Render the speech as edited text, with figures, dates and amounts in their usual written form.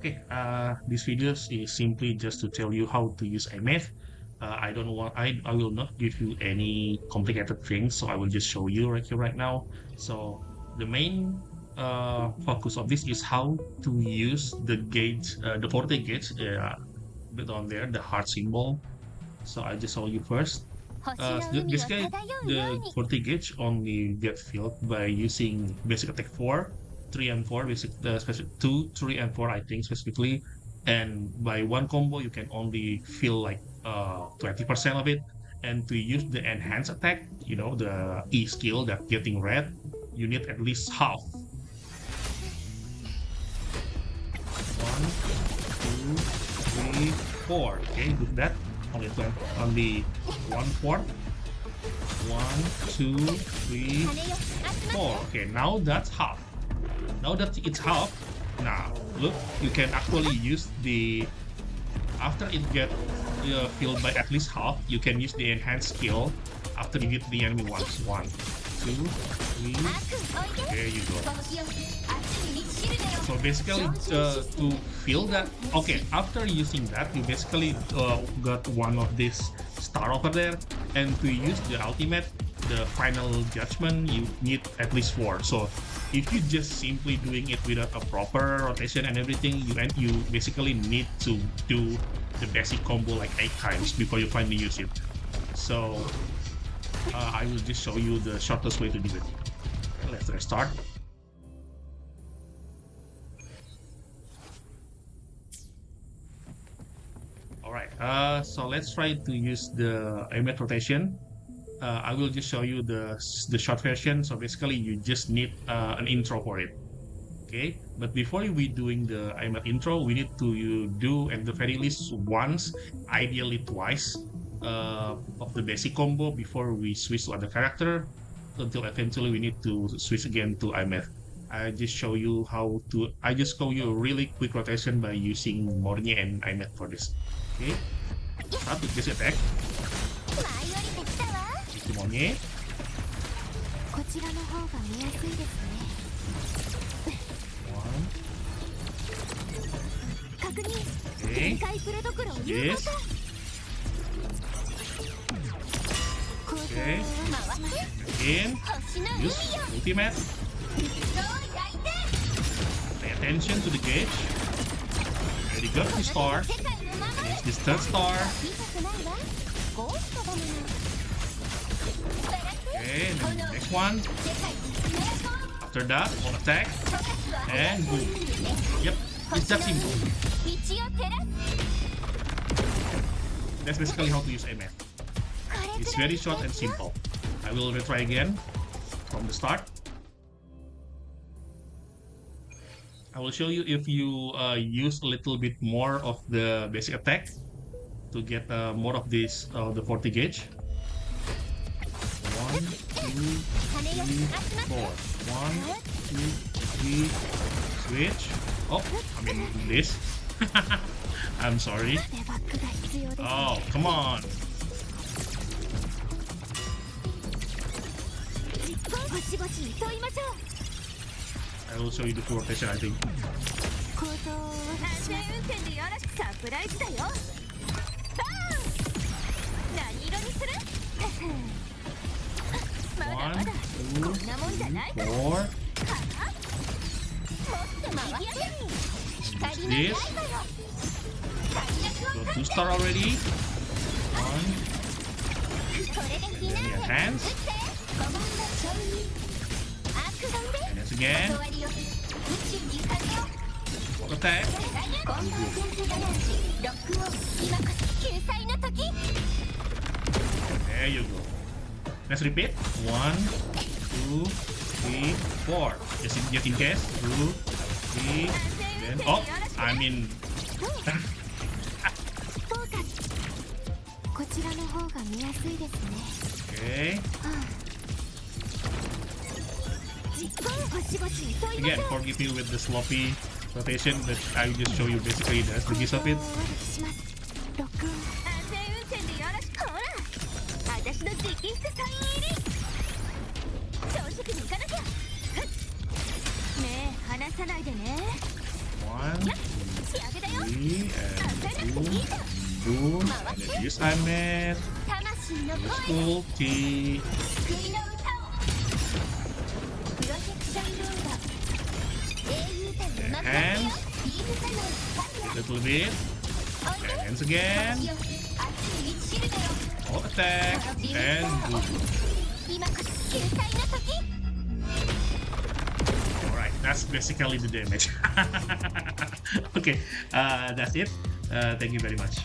Okay, this video is simply just to tell you how to use Aemeth. I don't want I will not give you any complicated things, so I will just show you right here right now. So the main focus of this is how to use the gauge, the 40 gauge, bit on there, the heart symbol. So I just show you first. Basically, the 40 gauge only get filled by using basic attack 4, 3, and 4, basic special 2, 3, and 4, I think specifically. And by one combo, you can only fill like 20% of it. And to use the enhanced attack, the E skill that getting red, you need at least half. 1, 2, 3, 4. Okay, do that. Only 1/4. 1, 2, 3, 4. Okay, now that's half. Now that it's half, now look, you can actually use the after it get filled by at least half, you can use the enhanced skill after you hit the enemy once. 1, 2, 3. There you go. So basically, to fill that, okay, after using that, you basically got one of this star over there, and to use the ultimate, the final judgment, you need at least 4. So if you just simply doing it without a proper rotation and everything, you basically need to do the basic combo like 8 times before you finally use it. So I will just show you the shortest way to do it. Let's restart. Alright, so let's try to use the Aemeth rotation. I will just show you the short version. So basically, you just need an intro for it. Okay, but before we doing the Aemeth intro, we need to do at the very least once, ideally twice, of the basic combo before we switch to other character. Until eventually we need to switch again to Aemeth. I just show you a really quick rotation by using Mornie and Aemeth for this. Okay, start with this attack. Mornie. One. Okay. Yes. Okay. Again. Use ultimate. Pay attention to the gauge. Already got the star. Use this third star. Okay, and then the next one. After that, one attack. And boom. Yep, it's that simple. That's basically how to use Aemeth. It's very short and simple. I will retry again from the start. I will show you if you use a little bit more of the basic attack to get more of this the 40 gauge. 1, 2, 3, 4. 1, 2, 3. Switch. Oh, I mean this. I'm sorry. Oh, come on. I will show you the full rotation, I think. 1, 2, 3, 4. This. Got 2 star already. 1. And then your hands. And this again. What attack? There you go. Let's repeat. 1, 2, 3, 4. Just in case. 2, 3. Then I mean. Okay. Again, forgive me with the sloppy rotation, but I will just show you basically the gist of it. One, boom, and then use Aemeth. Use ulti. Hands. A little bit. Hands again. All attack. And boom. Alright, that's basically the damage. Okay, that's it. Thank you very much.